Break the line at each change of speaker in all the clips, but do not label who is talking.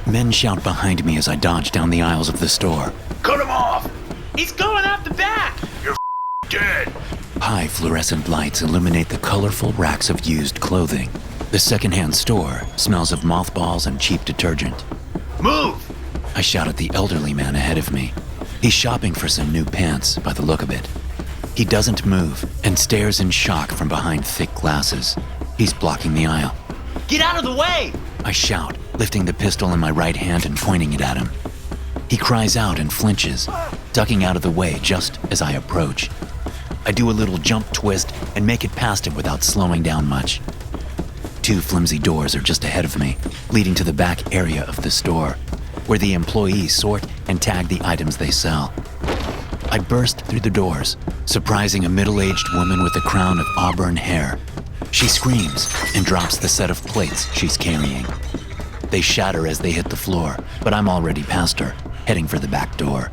Men shout behind me as I dodge down the aisles of the store.
Cut him off!
He's going out the back!
You're dead!
High fluorescent lights illuminate the colorful racks of used clothing. The secondhand store smells of mothballs and cheap detergent.
Move!
I shout at the elderly man ahead of me. He's shopping for some new pants by the look of it. He doesn't move and stares in shock from behind thick glasses. He's blocking the aisle.
Get out of the way!
I shout, lifting the pistol in my right hand and pointing it at him. He cries out and flinches, ducking out of the way just as I approach. I do a little jump twist and make it past him without slowing down much. Two flimsy doors are just ahead of me, leading to the back area of the store, where the employees sort and tag the items they sell. I burst through the doors, surprising a middle-aged woman with a crown of auburn hair. She screams and drops the set of plates she's carrying. They shatter as they hit the floor, but I'm already past her, heading for the back door.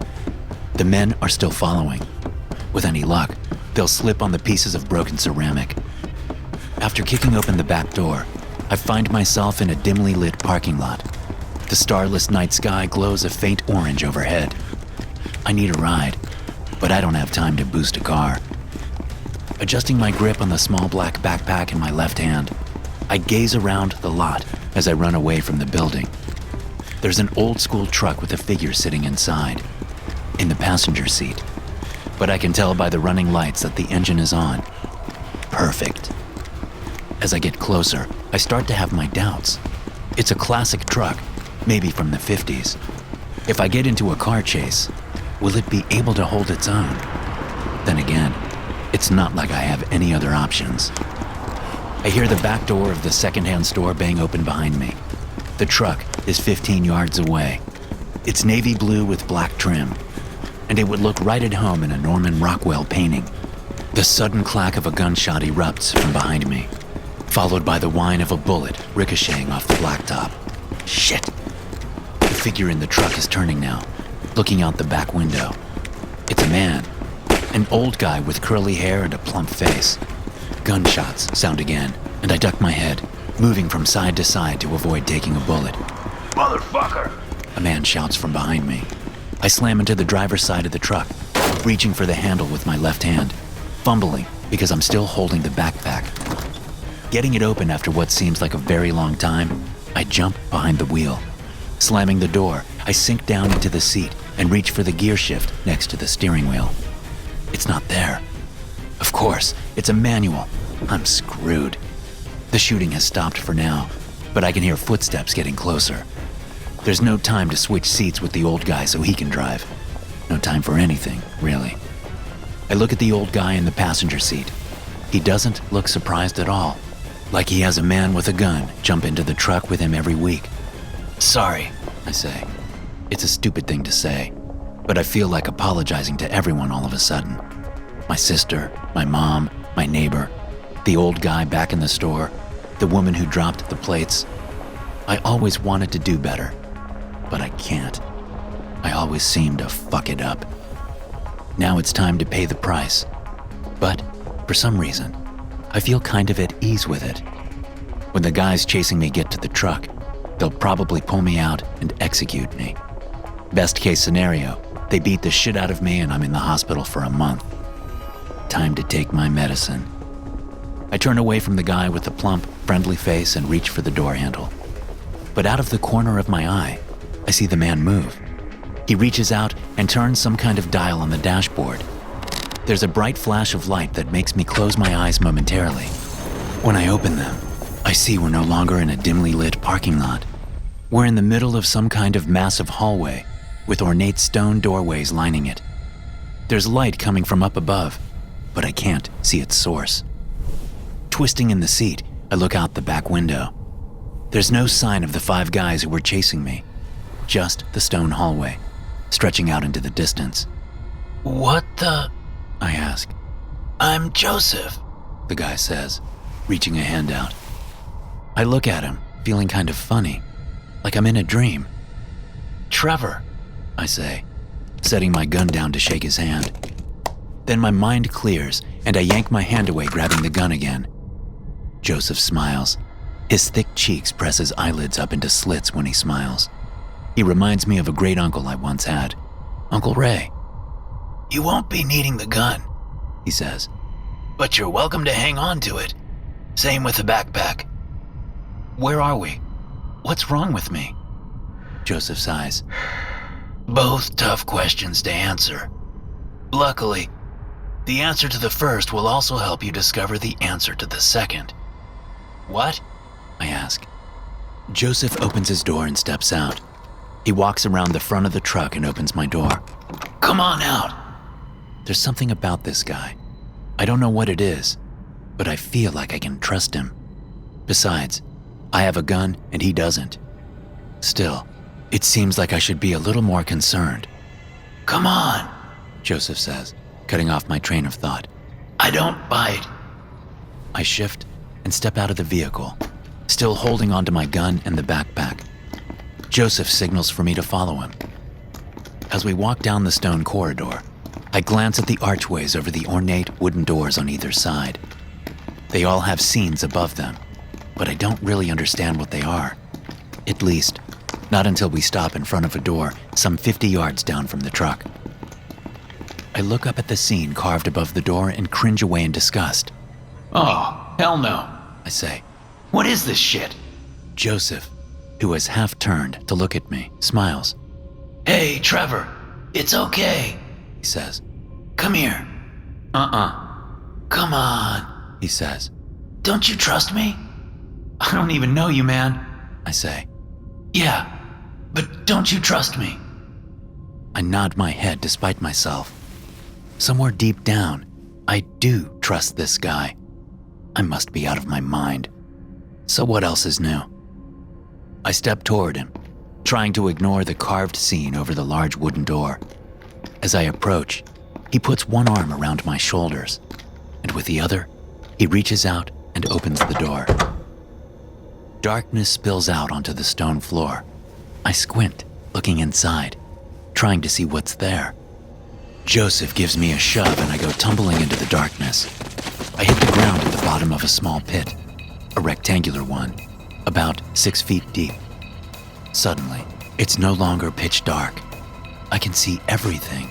The men are still following. With any luck, they'll slip on the pieces of broken ceramic. After kicking open the back door, I find myself in a dimly lit parking lot. The starless night sky glows a faint orange overhead. I need a ride, but I don't have time to boost a car. Adjusting my grip on the small black backpack in my left hand, I gaze around the lot as I run away from the building. There's an old-school truck with a figure sitting inside, in the passenger seat, but I can tell by the running lights that the engine is on. Perfect. As I get closer, I start to have my doubts. It's a classic truck, maybe from the 50s. If I get into a car chase, will it be able to hold its own? Then again, it's not like I have any other options. I hear the back door of the secondhand store bang open behind me. The truck is 15 yards away. It's navy blue with black trim, and it would look right at home in a Norman Rockwell painting. The sudden clack of a gunshot erupts from behind me, followed by the whine of a bullet ricocheting off the blacktop. Shit! The figure in the truck is turning now, looking out the back window. It's a man, an old guy with curly hair and a plump face. Gunshots sound again, and I duck my head, moving from side to side to avoid taking a bullet.
Motherfucker!
A man shouts from behind me. I slam into the driver's side of the truck, reaching for the handle with my left hand, fumbling because I'm still holding the backpack. Getting it open after what seems like a very long time, I jump behind the wheel. Slamming the door, I sink down into the seat and reach for the gear shift next to the steering wheel. It's not there. Of course, it's a manual. I'm screwed. The shooting has stopped for now, but I can hear footsteps getting closer. There's no time to switch seats with the old guy so he can drive. No time for anything, really. I look at the old guy in the passenger seat. He doesn't look surprised at all, like he has a man with a gun jump into the truck with him every week. Sorry, I say. It's a stupid thing to say, but I feel like apologizing to everyone all of a sudden. My sister, my mom, my neighbor, the old guy back in the store, the woman who dropped the plates. I always wanted to do better, but I can't. I always seem to fuck it up. Now it's time to pay the price. But, for some reason, I feel kind of at ease with it. When the guys chasing me get to the truck, they'll probably pull me out and execute me. Best case scenario, they beat the shit out of me and I'm in the hospital for a month. Time to take my medicine. I turn away from the guy with the plump, friendly face and reach for the door handle. But out of the corner of my eye, I see the man move. He reaches out and turns some kind of dial on the dashboard. There's a bright flash of light that makes me close my eyes momentarily. When I open them, I see we're no longer in a dimly lit parking lot. We're in the middle of some kind of massive hallway with ornate stone doorways lining it. There's light coming from up above, but I can't see its source. Twisting in the seat, I look out the back window. There's no sign of the 5 guys who were chasing me, just the stone hallway, stretching out into the distance.
What the?
I ask.
I'm Joseph,
the guy says, reaching a hand out. I look at him, feeling kind of funny, like I'm in a dream.
Trevor,
I say, setting my gun down to shake his hand. Then my mind clears, and I yank my hand away, grabbing the gun again. Joseph smiles. His thick cheeks press his eyelids up into slits when he smiles. He reminds me of a great uncle I once had, Uncle Ray.
You won't be needing the gun,
He says.
but you're welcome to hang on to it. Same with the backpack.
Where are we? What's wrong with me? Joseph sighs.
Both tough questions to answer. Luckily, the answer to the first will also help you discover the answer to the second. What?
I ask. Joseph opens his door and steps out. He walks around the front of the truck and opens my door.
Come on out.
There's something about this guy. I don't know what it is, but I feel like I can trust him. Besides, I have a gun and he doesn't. Still, it seems like I should be a little more concerned.
Come on.
Joseph says, cutting off my train of thought.
I don't bite.
I shift and step out of the vehicle, still holding onto my gun and the backpack. Joseph signals for me to follow him. As we walk down the stone corridor, I glance at the archways over the ornate wooden doors on either side. They all have scenes above them, but I don't really understand what they are. At least, not until we stop in front of a door some 50 yards down from the truck. I look up at the scene carved above the door and cringe away in disgust.
Oh, hell no.
I say.
What is this shit?
Joseph, who has half turned to look at me, smiles.
Hey, Trevor. It's okay.
He says.
Come here. Come on.
He says.
Don't you trust me? I don't even know you, man.
I say.
Yeah, but don't you trust me?
I nod my head despite myself. Somewhere deep down, I do trust this guy. I must be out of my mind. So what else is new? I step toward him, trying to ignore the carved scene over the large wooden door. As I approach, he puts one arm around my shoulders, and with the other, he reaches out and opens the door. Darkness spills out onto the stone floor. I squint, looking inside, trying to see what's there. Joseph gives me a shove and I go tumbling into the darkness. I hit the ground at the bottom of a small pit, a rectangular one, about 6 feet deep. Suddenly, it's no longer pitch dark. I can see everything.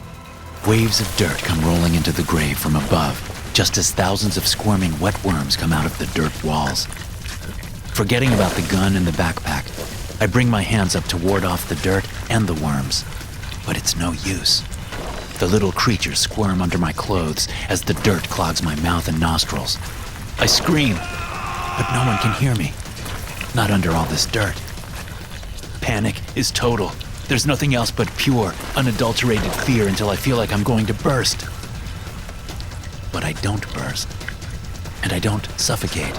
Waves of dirt come rolling into the grave from above, just as thousands of squirming wet worms come out of the dirt walls. Forgetting about the gun and the backpack, I bring my hands up to ward off the dirt and the worms, but it's no use. The little creatures squirm under my clothes as the dirt clogs my mouth and nostrils. I scream, but no one can hear me. Not under all this dirt. Panic is total. There's nothing else but pure, unadulterated fear until I feel like I'm going to burst. But I don't burst. And I don't suffocate.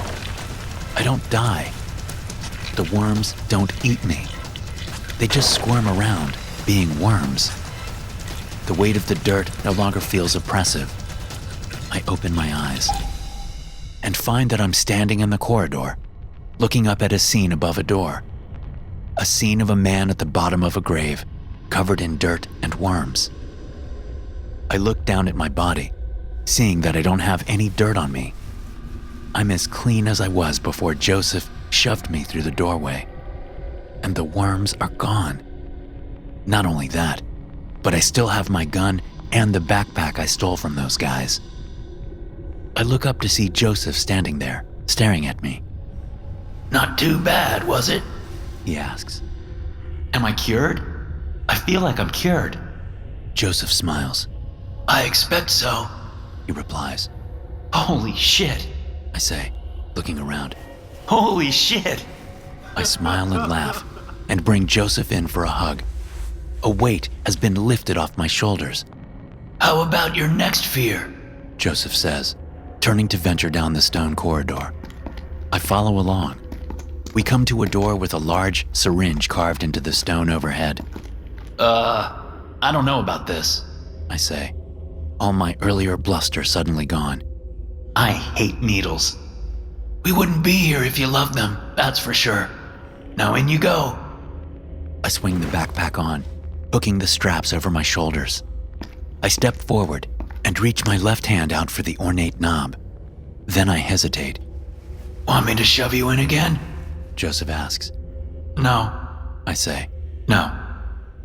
I don't die. The worms don't eat me. They just squirm around, being worms. The weight of the dirt no longer feels oppressive. I open my eyes and find that I'm standing in the corridor, looking up at a scene above a door. A scene of a man at the bottom of a grave, covered in dirt and worms. I look down at my body, seeing that I don't have any dirt on me. I'm as clean as I was before Joseph shoved me through the doorway. And the worms are gone. Not only that, but I still have my gun and the backpack I stole from those guys. I look up to see Joseph standing there, staring at me.
Not too bad, was it?
He asks.
Am I cured? I feel like I'm cured.
Joseph smiles.
I expect so.
He replies.
Holy shit.
I say, looking around.
Holy shit.
I smile and laugh and bring Joseph in for a hug. A weight has been lifted off my shoulders.
How about your next fear?
Joseph says, turning to venture down the stone corridor. I follow along. We come to a door with a large syringe carved into the stone overhead.
I don't know about this,
I say, all my earlier bluster suddenly gone.
I hate needles. We wouldn't be here if you loved them, that's for sure. Now in you go.
I swing the backpack on, hooking the straps over my shoulders. I step forward and reach my left hand out for the ornate knob. Then I hesitate.
Want me to shove you in again?
Joseph asks.
No.
I say.
No.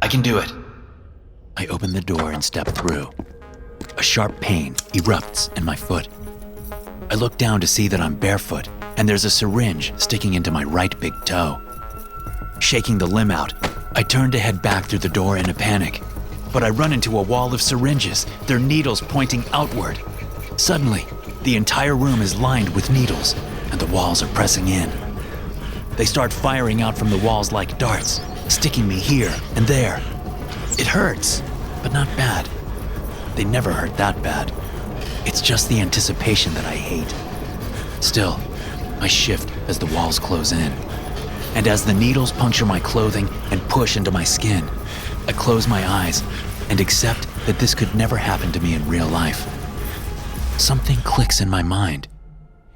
I can do it.
I open the door and step through. A sharp pain erupts in my foot. I look down to see that I'm barefoot, and there's a syringe sticking into my right big toe. Shaking the limb out, I turn to head back through the door in a panic, but I run into a wall of syringes, their needles pointing outward. Suddenly, the entire room is lined with needles, and the walls are pressing in. They start firing out from the walls like darts, sticking me here and there. It hurts, but not bad. They never hurt that bad. It's just the anticipation that I hate. Still, I shift as the walls close in. And as the needles puncture my clothing and push into my skin, I close my eyes and accept that this could never happen to me in real life. Something clicks in my mind,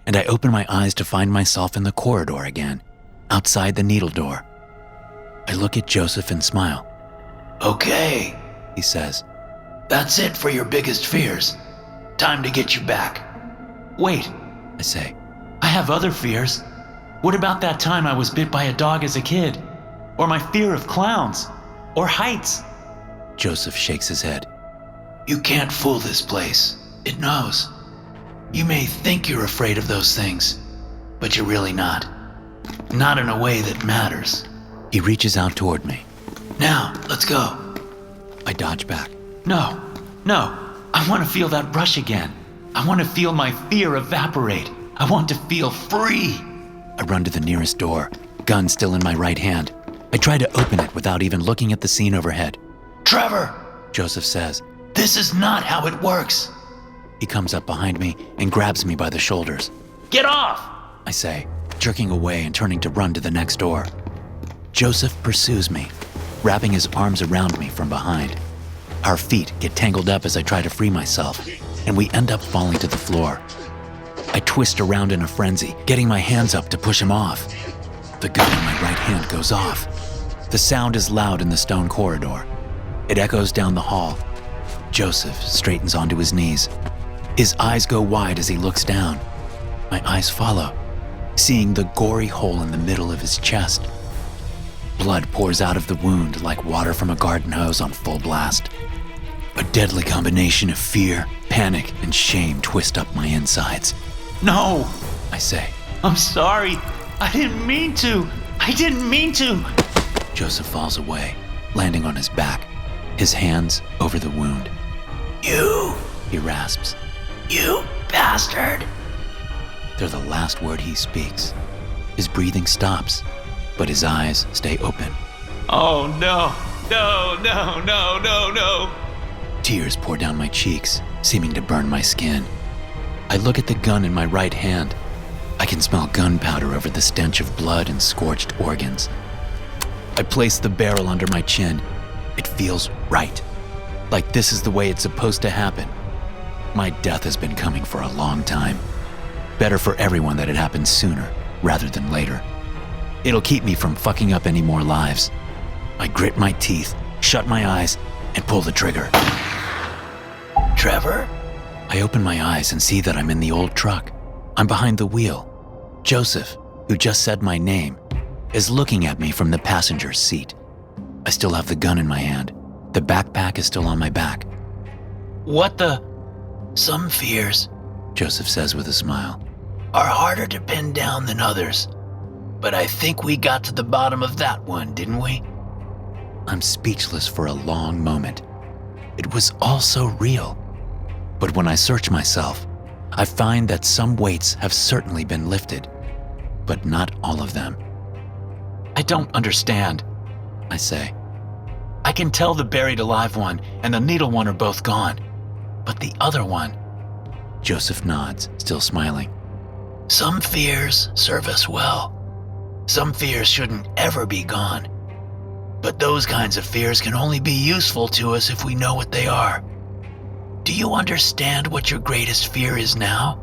and I open my eyes to find myself in the corridor again, outside the needle door. I look at Joseph and smile.
Okay,
He says,
that's it for your biggest fears. Time to get you back.
Wait,
I say.
I have other fears. What about that time I was bit by a dog as a kid? Or my fear of clowns? Or heights?
Joseph shakes his head.
You can't fool this place. It knows. You may think you're afraid of those things, but you're really not. Not in a way that matters.
He reaches out toward me.
Now, let's go.
I dodge back.
No. I want to feel that rush again. I want to feel my fear evaporate. I want to feel free.
I run to the nearest door, gun still in my right hand. I try to open it without even looking at the scene overhead.
Trevor,
Joseph says.
this is not how it works.
He comes up behind me and grabs me by the shoulders.
Get off!
I say, jerking away and turning to run to the next door. Joseph pursues me, wrapping his arms around me from behind. Our feet get tangled up as I try to free myself, and we end up falling to the floor. I twist around in a frenzy, getting my hands up to push him off. The gun in my right hand goes off. The sound is loud in the stone corridor. It echoes down the hall. Joseph straightens onto his knees. His eyes go wide as he looks down. My eyes follow, seeing the gory hole in the middle of his chest. Blood pours out of the wound like water from a garden hose on full blast. A deadly combination of fear, panic, and shame twist up my insides.
No!
I say.
I'm sorry. I didn't mean to.
Joseph falls away, landing on his back, his hands over the wound.
You
He rasps.
bastard.
They're the last word he speaks. His breathing stops, but his eyes stay open.
Oh no.
Tears pour down my cheeks, seeming to burn my skin. I look at the gun in my right hand. I can smell gunpowder over the stench of blood and scorched organs. I place the barrel under my chin. It feels right, like this is the way it's supposed to happen. My death has been coming for a long time. Better for everyone that it happened sooner rather than later. It'll keep me from fucking up any more lives. I grit my teeth, shut my eyes, and pull the trigger.
Trevor?
I open my eyes and see that I'm in the old truck. I'm behind the wheel. Joseph, who just said my name, is looking at me from the passenger's seat. I still have the gun in my hand. The backpack is still on my back.
What the?
Some fears
Joseph says with a smile.
are harder to pin down than others. But I think we got to the bottom of that one, didn't we?
I'm speechless for a long moment. It was all so real. But when I search myself, I find that some weights have certainly been lifted, but not all of them.
I don't understand.
I say.
I can tell the buried alive one and the needle one are both gone. But the other one,
Joseph nods, still smiling.
Some fears serve us well. Some fears shouldn't ever be gone. But those kinds of fears can only be useful to us if we know what they are. Do you understand what your greatest fear is now?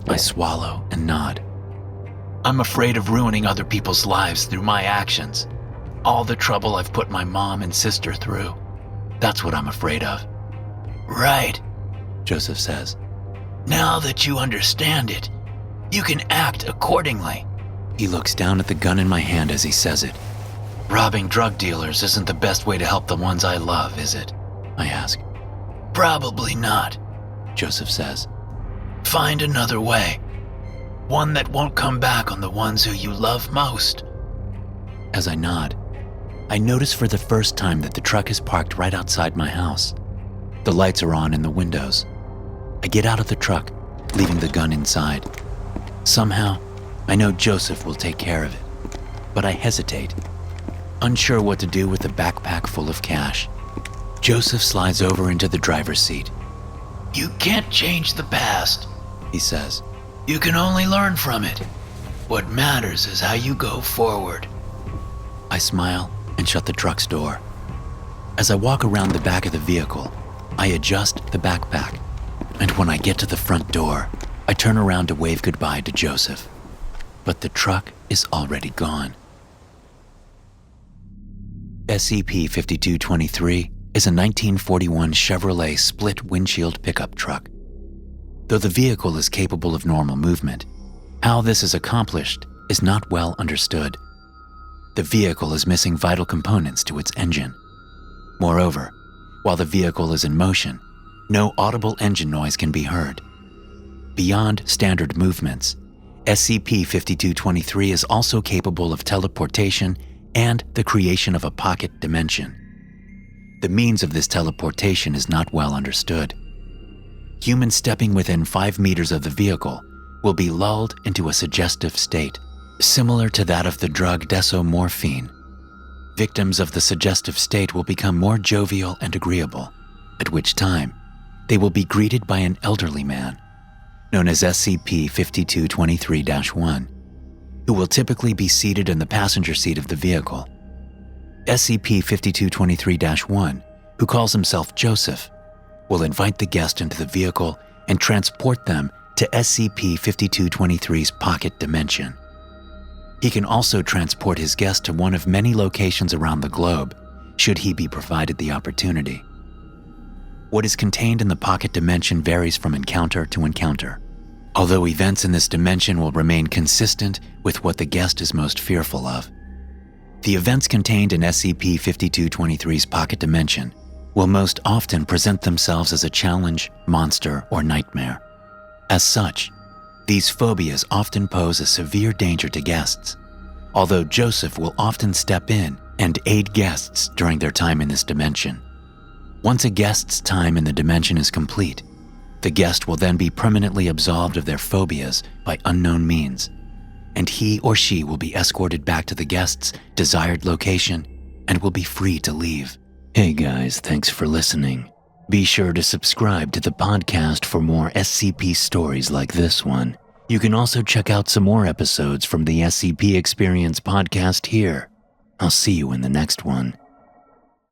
I swallow and nod.
I'm afraid of ruining other people's lives through my actions. All the trouble I've put my mom and sister through. That's what I'm afraid of.
Right.
Joseph says.
Now that you understand it, you can act accordingly.
He looks down at the gun in my hand as he says it.
Robbing drug dealers isn't the best way to help the ones I love, is it? I ask.
Probably not,
Joseph says.
Find another way. One that won't come back on the ones who you love most.
As I nod, I notice for the first time that the truck is parked right outside my house. The lights are on in the windows. I get out of the truck, leaving the gun inside. Somehow, I know Joseph will take care of it, but I hesitate, unsure what to do with the backpack full of cash. Joseph slides over into the driver's seat.
You can't change the past,
He says.
You can only learn from it. What matters is how you go forward.
I smile and shut the truck's door. As I walk around the back of the vehicle, I adjust the backpack, and when I get to the front door, I turn around to wave goodbye to Joseph. But the truck is already gone. SCP-5223 is a 1941 Chevrolet split windshield pickup truck. Though the vehicle is capable of normal movement, how this is accomplished is not well understood. The vehicle is missing vital components to its engine. Moreover, while the vehicle is in motion, no audible engine noise can be heard. Beyond standard movements, SCP-5223 is also capable of teleportation and the creation of a pocket dimension. The means of this teleportation is not well understood. Humans stepping within 5 meters of the vehicle will be lulled into a suggestive state, similar to that of the drug desomorphine. Victims of the suggestive state will become more jovial and agreeable, at which time they will be greeted by an elderly man, known as SCP-5223-1, who will typically be seated in the passenger seat of the vehicle. SCP-5223-1, who calls himself Joseph, will invite the guest into the vehicle and transport them to SCP-5223's pocket dimension. He can also transport his guest to one of many locations around the globe, should he be provided the opportunity. What is contained in the pocket dimension varies from encounter to encounter, although events in this dimension will remain consistent with what the guest is most fearful of. The events contained in SCP-5223's pocket dimension will most often present themselves as a challenge, monster, or nightmare. As such, these phobias often pose a severe danger to guests, although Joseph will often step in and aid guests during their time in this dimension. Once a guest's time in the dimension is complete, the guest will then be permanently absolved of their phobias by unknown means, and he or she will be escorted back to the guest's desired location and will be free to leave. Hey guys, thanks for listening. Be sure to subscribe to the podcast for more SCP stories like this one. You can also check out some more episodes from the SCP Experience podcast here. I'll see you in the next one.